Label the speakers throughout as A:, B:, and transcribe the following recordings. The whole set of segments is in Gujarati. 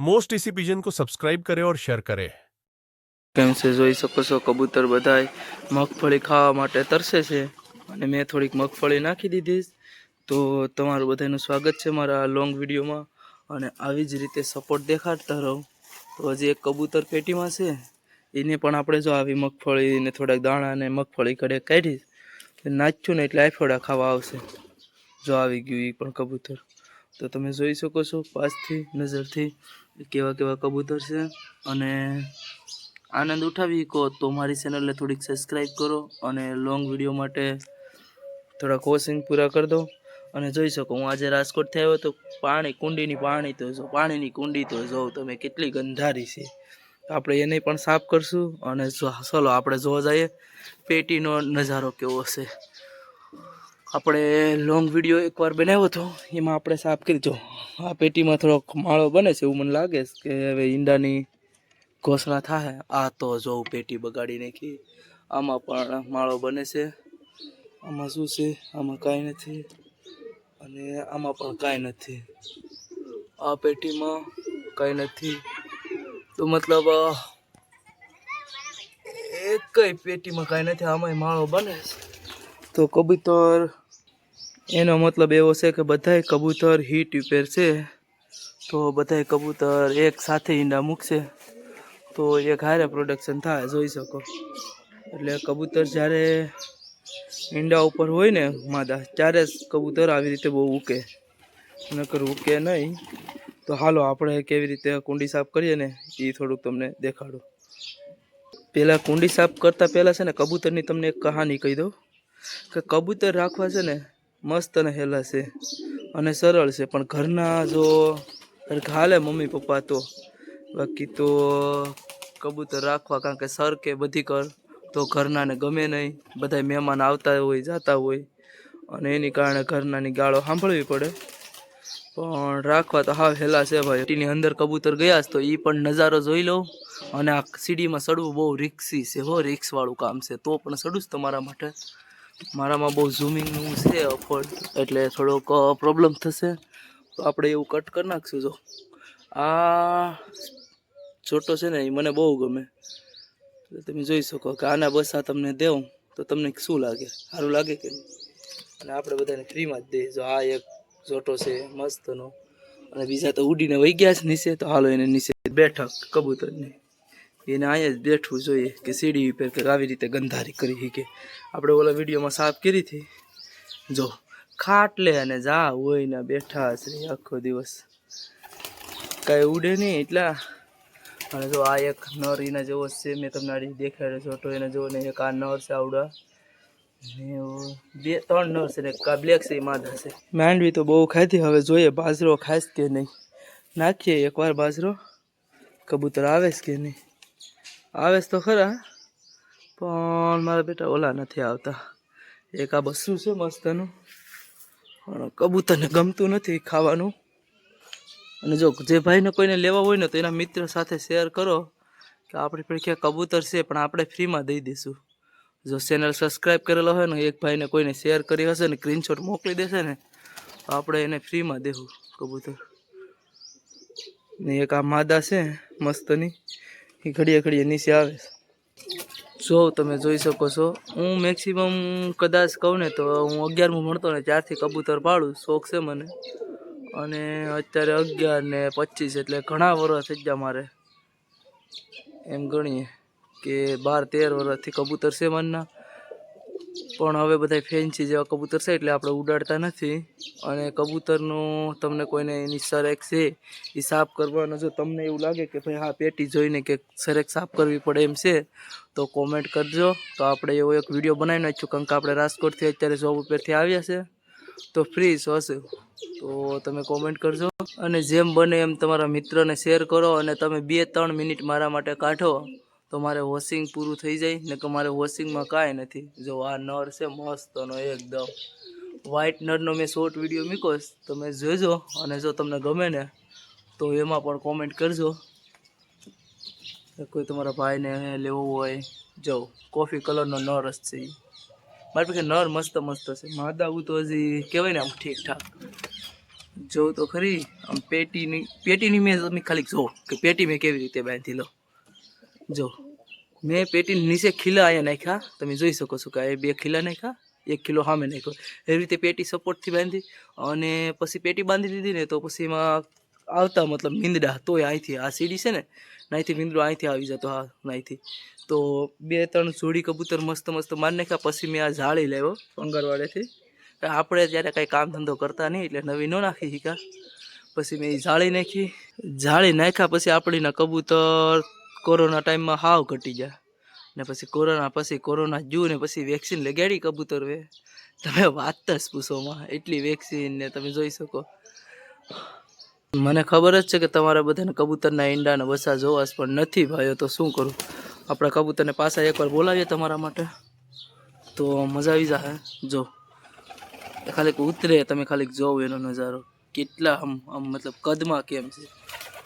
A: मोस्ट इसी पिजन को सब्सक्राइब करें और शेयर करें।
B: કેમ છે જોઈ શકો છો કબૂતર બધાય મગફળી ખાવા માટે તરસે છે અને મેં થોડીક મગફળી નાખી દીધી તો તમારું બધાનું સ્વાગત છે મારા લોંગ વિડીયોમાં અને આવી જ રીતે સપોર્ટ દેખાડતા રહો। તો હજી એક કબૂતર પેટીમાં છે એને પણ આપણે જો આવી મગફળી ને થોડાક દાણા ને મગફળી કડે કાઢી નાખ્યું ને એટલે આફોડા ખાવા આવશે। જો આવી ગયું એ પણ કબૂતર તો તમે જોઈ શકો છો પાસથી નજરથી કેવા કેવા કબૂતર છે અને આનંદ ઉઠાવી કો તો મારી ચેનલને થોડીક સબસ્ક્રાઇબ કરો અને લોંગ વિડીયો માટે થોડા કોશિંગ પૂરા કરી દો। અને જોઈ શકો હું આજે રાજકોટથી આવ્યો તો કુંડીની પાણી તો જો પાણીની કુંડી તો જો તમે કેટલી ગંધારી છે આપણે એને પણ સાફ કરશું અને ચલો આપણે જોવા જઈએ પેટીનો નજારો કેવો છે। આપણે લોંગ વિડીયો એકવાર બનાવ્યો હતો એમાં આપણે સાફ કરી દો આ પેટીમાં થોડોક માળો બને છે એવું મને લાગે છે કે હવે ઈંડાની ઘોષણા થાય। આ તો જો પેટી બગાડી નાખી આમાં પણ માળો બને છે આમાં શું છે આમાં કાંઈ નથી અને આમાં પણ કાંઈ નથી આ પેટીમાં કાંઈ નથી તો મતલબ એકય પેટીમાં કાંઈ નથી આમાંય માળો બને છે। તો કબૂતર એનો મતલબ એવો છે કે બધાય કબૂતર હીટ ઉપર છે તો બધાય કબૂતર એક સાથે ઈંડા મૂકશે તો એક હારે પ્રોડક્શન થાય જોઈ શકો। એટલે કબૂતર જ્યારે ઈંડા ઉપર હોય ને માદા ત્યારે જ કબૂતર આવી રીતે બહુ ઉકે નકર ઉકે નહીં। તો હાલો આપણે કેવી રીતે કુંડી સાફ કરીએ ને એ થોડુંક તમને દેખાડું। પહેલાં કુંડી સાફ કરતાં પહેલાં છે ને કબૂતરની તમને એક કહાની કહી દઉં કે કબૂતર રાખવા છે ને મસ્ત અને હેલા છે અને સરળ છે પણ ઘરના જો હાલે મમ્મી પપ્પા તો બાકી તો કબૂતર રાખવા કારણ કે સર કે બધી કર તો ઘરનાને ગમે નહીં બધા મહેમાન આવતા હોય જતા હોય અને એની કારણે ઘરનાની ગાળો સાંભળવી પડે પણ રાખવા તો હાવ હેલા છે ભાઈ। એની અંદર કબૂતર ગયા છે તો એ પણ નજારો જોઈ લો અને આ સીડીમાં ચડવું બહુ રિક્સી છે હો રિક્સવાળું કામ છે તો પણ ચડું જ તમારા માટે મારામાં બહુ ઝૂમિંગનું છે અફોર્ડ એટલે થોડોક પ્રોબ્લેમ થશે તો આપણે એવું કટ કરી નાખશું। જો આ છોટો છે ને એ મને બહુ ગમે તો તમે જોઈ શકો કે આના બસ આ તમને દેવું તો તમને શું લાગે સારું લાગે કે નહીં અને આપણે બધાને ફ્રીમાં જ દઈએ। જો આ એક જોટો છે મસ્તનો અને બીજા તો ઉડીને વહી ગયા છે નીચે તો હાલો એને નીચે બેઠક કબૂતરની એને અહીંયા જ બેઠવું જોઈએ કે સીડી ઉપર કે આવી રીતે ગંધારી કરી શકે। આપણે ઓલા વિડીયોમાં સાફ કરી હતી જો ખાટલે અને જા હોય ને બેઠા હશે આખો દિવસ કાંઈ ઉડે નહીં એટલા। અને જો આ એક નર એના જેવો છે મેં તમને આડી દેખાડ્યો છોટો એને જેવો ને એક આ નર છે આવડા બે ત્રણ નર છે ને કા બ્લેક છે એ માદા છે। માંડવી તો બહુ ખાધી હવે જોઈએ બાજરો ખાઈશ કે નહીં નાખીએ એકવાર બાજરો કબૂતર આવે છે કે નહીં આવે તો ખરા પણ મારા બેટા ઓલા નથી આવતા એક આ બસું છે મસ્તનું પણ કબૂતરને ગમતું નથી ખાવાનું। અને જો જે ભાઈને કોઈને લેવા હોય ને તો એના મિત્ર સાથે શેર કરો કે આપણી પાસે ક્યાં કબૂતર છે પણ આપણે ફ્રીમાં દઈ દઈશું। જો ચેનલ સબસ્ક્રાઈબ કરેલો હોય ને એક ભાઈને કોઈને શેર કરી હશે ને સ્ક્રીનશોટ મોકલી દેશે ને તો આપણે એને ફ્રીમાં દેવું કબૂતર। ને એક આ માદા છે મસ્તની એ ઘડીએ ઘડીએ નીચે આવે જો તમે જોઈ શકો છો હું મેક્સિમમ કદાચ કહું ને તો હું 11મું ભણતો ને ત્યારથી કબૂતર પાડું શોખ છે મને અને અત્યારે 11 ને 25 એટલે ઘણા વર્ષ થઈ ગયા મારે એમ ગણીએ કે 12-13 વર્ષથી કબૂતર છે મનના પણ હવે બધા ફેન્સી જેવા કબૂતર છે એટલે આપણે ઉડાડતા નથી। અને કબૂતરનું તમને કોઈને એની સરેક છે એ સાફ કરવાનો જો તમને એવું લાગે કે ભાઈ હા પેટી જોઈને કે સરેક સાફ કરવી પડે એમ છે તો કોમેન્ટ કરજો તો આપણે એવો એક વિડીયો બનાવી નાખ્યું કારણ કે આપણે રાજકોટથી અત્યારે જોબ ઉપરથી આવ્યા છે તો ફ્રી હશે તો તમે કોમેન્ટ કરજો અને જેમ બને એમ તમારા મિત્રને શેર કરો અને તમે 2-3 મિનિટ મારા માટે કાઢો તો મારે વોશિંગ પૂરું થઈ જાય ને કે મારે વોશિંગમાં કાંઈ નથી। જો આ નર છે મસ્તનો એકદમ વ્હાઇટ નરનો મેં શોર્ટ વિડીયો મૂક્યો તમે જોજો અને જો તમને ગમે ને તો એમાં પણ કોમેન્ટ કરજો કોઈ તમારા ભાઈને લેવો હોય। જો કોફી કલરનો નર જ છે મારી પાસે નર મસ્ત મસ્ત છે માદા હું તો હજી કહેવાય ને આમ ઠીક ઠાક જોઉં તો ખરી આમ પેટીની મેં તમે ખાલી જો કે પેટી મેં કેવી રીતે બાંધી લો. જો મેં પેટીની નીચે ખીલા અહીંયા નાખ્યા, તમે જોઈ શકો છો કે આ 2 ખીલા નાખ્યા, 1 ખીલો સામે નાખ્યો. એવી રીતે પેટી સપોર્ટથી બાંધી અને પછી પેટી બાંધી દીધી ને તો પછી એમાં આવતા મતલબ મીંદડા તોય અહીંથી આ સીડી છે ને અહીંથી મીંદડો અહીંથી આવી જતો. હા અહીંથી તો 2-3 જોડી કબૂતર મસ્ત મસ્ત મારી નાખ્યા. પછી મેં આ જાળી લાવ્યો પંગરવાડેથી. આપણે જ્યારે કાંઈ કામ ધંધો કરતા નહીં એટલે નવી ન નાખી શીખ્યા. પછી મેં એ જાળી નાખ્યા પછી આપણીના કબૂતર કોરોના ટાઈમમાં હાવ ઘટી ગયા ને પછી કોરોના જ્યું ને પછી વેક્સિન લગાડી કબૂતર વે. તમે વાત જ પૂછોમાં એટલી વેક્સિન ને તમે જોઈ શકો. મને ખબર જ છે કે તમારા બધાને કબૂતરના ઈંડા ને બચ્ચા જોવાશ પણ નથી ભાઈઓ, તો શું કરું. આપણા કબૂતરને પાછા એકવાર બોલાવીએ તમારા માટે તો મજા આવી જાય. જો ખાલી ઉતરે તમે ખાલી જોવો એનો નજારો કેટલા આમ મતલબ કદમાં કેમ છે.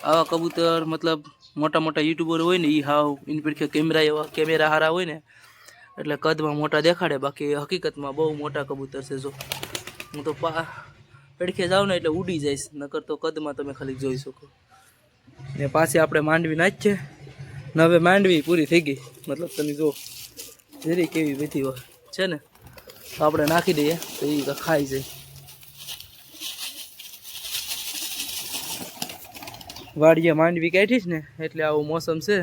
B: આવા કબૂતર મતલબ મોટા મોટા યુટ્યુબર હોય ને એ હાવ એની પર કેમેરા હારા હોય ને એટલે કદમાં મોટા દેખાડે, બાકી હકીકતમાં બહુ મોટા કબૂતર છે. જો હું તો પડખે જાઉં ને એટલે ઉડી જઈશ, નકર તો કદમાં તમે ખાલી જોઈ શકો. ને પાછી આપણે માંડવી નાખીએ ને હવે માંડવી પૂરી થઈ ગઈ, મતલબ તમે જો જરી કેવી બધી હોય છે ને, તો આપણે નાખી દઈએ તો એ ખાઈ જાય. વાડીએ માંડવી કાઢીશ ને એટલે આવું મોસમ છે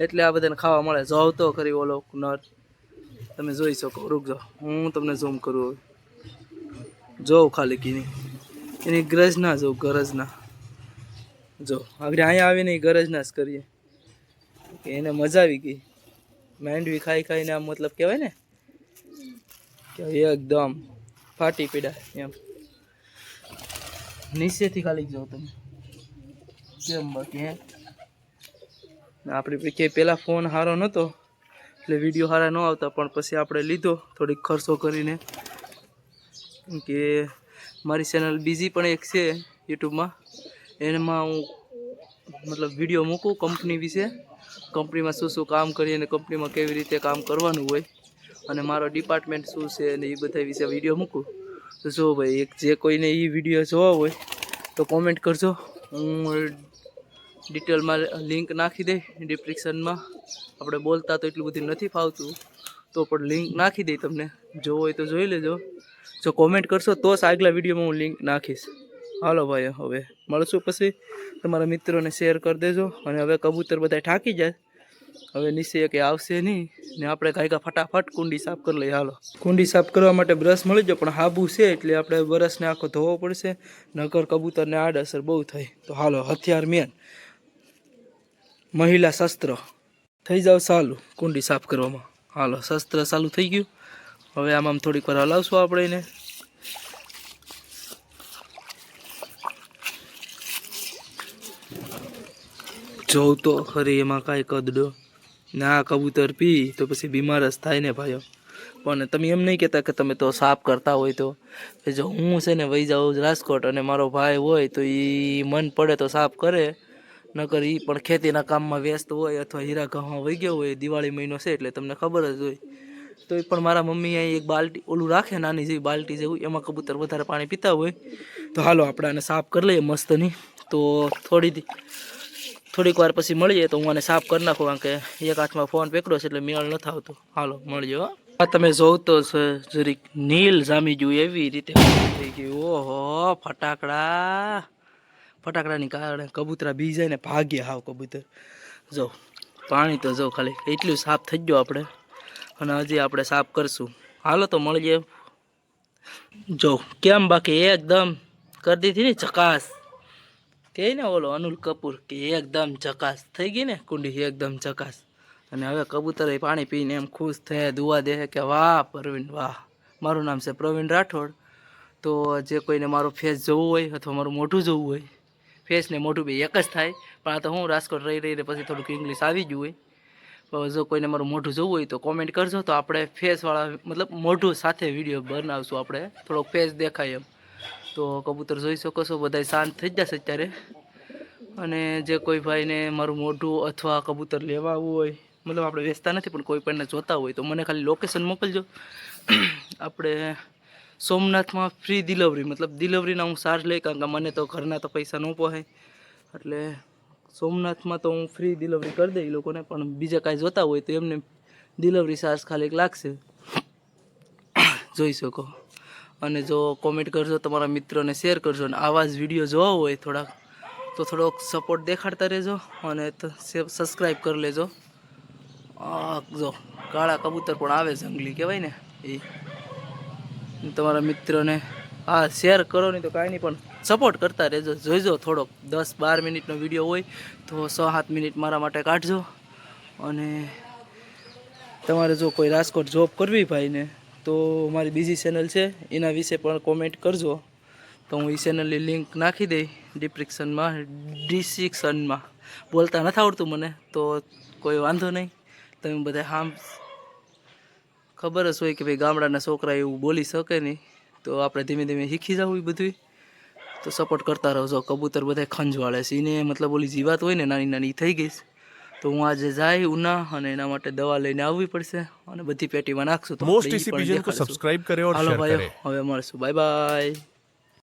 B: એટલે આ બધાને ખાવા મળે. જાવ તો ખરી ઓલો નર તમે જોઈ શકો. રૂકજો હું તમને ઝૂમ કરું. જોઉં ખાલી કીની એની ગરજ ના જોઉં, ગરજ ના જો આગળ અહીંયા આવીને ગરજ ના જ કરીએ કે એને મજા આવી ગઈ. માંડવી ખાઈને આમ મતલબ કહેવાય ને કે એકદમ ફાટી પીડા એમ. નીચેથી ખાલી જાઓ તમે કેમ બાકી હે. આપણી કે પેલા ફોન સારો નહોતો એટલે વિડીયો સારા ન આવતા, પણ પછી આપણે લીધો થોડીક ખર્ચો કરીને કે મારી ચેનલ બીજી પણ એક છે યુટ્યુબમાં, એમાં હું મતલબ વિડીયો મૂકું કંપની વિશે, કંપનીમાં શું કામ કરીએ અને કંપનીમાં કેવી રીતે કામ કરવાનું હોય અને મારો ડિપાર્ટમેન્ટ શું છે અને એ બધા વિશે વિડીયો મૂકું. તો જો ભાઈ એક જે કોઈને એ વિડીયો જોવા હોય તો કોમેન્ટ કરજો, હું ડિટેલમાં લિંક નાખી દઈ ડિસ્ક્રિપ્શનમાં. આપણે બોલતા તો એટલું બધું નથી ફાવતું તો પણ લિંક નાખી દઈ, તમને જોવો હોય તો જોઈ લેજો. જો કોમેન્ટ કરશો તો જ આગલા વિડીયોમાં હું લિંક નાખીશ. હાલો ભાઈ હવે મળશું, પછી તમારા મિત્રોને શેર કરી દેજો. અને હવે કબૂતર બધા થાકી જાય, હવે નીચે કે આવશે નહીં ને આપણે કાંઈકા ફટાફટ કુંડી સાફ કરી લઈએ. હાલો કુંડી સાફ કરવા માટે બ્રશ મળી જાય, પણ હાબુ છે એટલે આપણે બ્રશને આખો ધોવો પડશે, નકર કબૂતરને આડઅસર બહુ થાય. તો હાલો હથિયાર મેન મહિલા શસ્ત્ર થઈ જાવ ચાલુ કુંડી સાફ કરવામાં. હાલો શસ્ત્ર ચાલુ થઈ ગયું. હવે આમ થોડીક વાર હલાવશું આપણે એને. જોઉં તો ખરી એમાં કાંઈ કદડો ના કબૂતર પી તો પછી બીમાર જ થાય ને ભાઈઓ. પણ તમે એમ નહીં કહેતા કે તમે તો સાફ કરતા હોય તો જો હું છે ને વહી જાઉં રાજકોટ અને મારો ભાઈ હોય તો એ મન પડે તો સાફ કરે, નકર એ પણ ખેતીના કામમાં વ્યસ્ત હોય અથવા હીરા ઘઉં વહી ગયો હોય. દિવાળી મહિનો છે એટલે તમને ખબર જ હોય. તો એ પણ મારા મમ્મી અહીં એક બાલ્ટી ઓલું રાખે નાની જેવી બાલ્ટી જેવું, એમાં કબૂતર વધારે પાણી પીતા હોય. તો હાલો આપણે આને સાફ કરી લઈએ મસ્તની. તો થોડીક વાર પછી મળીએ તો હું આને સાફ કરી નાખું, કારણ કે એક હાથમાં ફોન પકડ્યો છે એટલે મેળ નથી આવતો. હાલો મળીએ. આ તમે જોવ તો જરીક નીલ જામી ગયું એવી રીતે થઈ ગયું. ઓહો ફટાકડાની કારણે કબૂતરા બી જાય ને ભાગ્ય હાવ કબૂતર. જો પાણી તો જો ખાલી એટલું સાફ થઈ ગયો આપણે, અને હજી આપણે સાફ કરશું. હાલો તો મળીએ. જો કેમ બાકી એકદમ કરી દીધી ને ચકાસ, કે ને ઓલો અનુલ કપૂર કે એકદમ ચકાસ થઈ ગઈ ને કુંડી, એકદમ ચકાસ. અને હવે કબૂતર પાણી પીને એમ ખુશ થયા, દુઆ દે કે વાહ પ્રવીણ વાહ. મારું નામ છે પ્રવીણ રાઠોડ. તો જે કોઈને મારો ફેસ જોવું હોય અથવા મારું મોઢું જોવું હોય, ફેસ ને મોઢું બી એક જ થાય, પણ આ તો હું રાજકોટ રહીને પછી થોડુંક ઇંગ્લિશ આવી ગયું હોય. તો જો કોઈને મારું મોઢું જોવું હોય તો કોમેન્ટ કરજો, તો આપણે ફેસવાળા મતલબ મોઢું સાથે વિડીયો બનાવશું, આપણે થોડોક ફેસ દેખાય એમ. તો કબૂતર જોઈ શકો છો બધા શાંત થઈ જશે અત્યારે. અને જે કોઈ ભાઈને મારું મોઢું અથવા કબૂતર લેવા આવવું હોય, મતલબ આપણે વેચતા નથી પણ કોઈ પણને જોતા હોય તો મને ખાલી લોકેશન મોકલજો. આપણે સોમનાથમાં ફ્રી ડિલિવરી, મતલબ ડિલિવરીના હું ચાર્જ લઈ, કારણ કે મને તો ઘરના તો પૈસા ન પોહાય, એટલે સોમનાથમાં તો હું ફ્રી ડિલિવરી કરી દઈ એ લોકોને, પણ બીજા કાંઈ જોતા હોય તો એમને ડિલિવરી ચાર્જ ખાલી લાગશે, જોઈ શકો. અને જો કોમેન્ટ કરજો, તમારા મિત્રોને શેર કરજો, અને આવા જ વિડીયો જોવા હોય થોડોક સપોર્ટ દેખાડતા રહેજો, અને સબસ્ક્રાઈબ કરી લેજો. જો કાળા કબૂતર પણ આવે, જંગલી કહેવાય ને એ. તમારા મિત્રોને શેર કરો, નહીં તો કાંઈ નહીં, પણ સપોર્ટ કરતા રહેજો. જોઈજો થોડોક 10-12 મિનિટનો વિડીયો હોય તો 6-7 મિનિટ મારા માટે કાઢજો. અને તમારે જો કોઈ રાજકોટ જોબ કરવી ભાઈને, તો મારી બીજી ચેનલ છે એના વિશે પણ કોમેન્ટ કરજો, તો હું એ ચેનલની લિંક નાખી દઈ ડિસ્ક્રિપ્શનમાં. બોલતા નથી આવડતું મને, તો કોઈ વાંધો નહીં, તમે બધા ખબર જ હોય કે ભાઈ ગામડાના છોકરા એવું બોલી શકે નહીં, તો આપણે ધીમે ધીમે શીખી જવું એ બધું. તો સપોર્ટ કરતા રહો. કબૂતર બધા ખંજવાળે છે, એને મતલબ ઓલી જીવાત હોય ને નાની નાની થઈ ગઈ, તો હું આજે જાય ઉના, અને એના માટે દવા લઈને આવવી પડશે, અને બધી પેટીમાં નાખશું. તો
A: મોસ્ટ ઈસી પિજન કો સબસ્ક્રાઇબ કરે ઓર
B: હાલો
A: શેર
B: ભાઈઓ,
A: કરે.
B: હવે મળશું. Bye bye.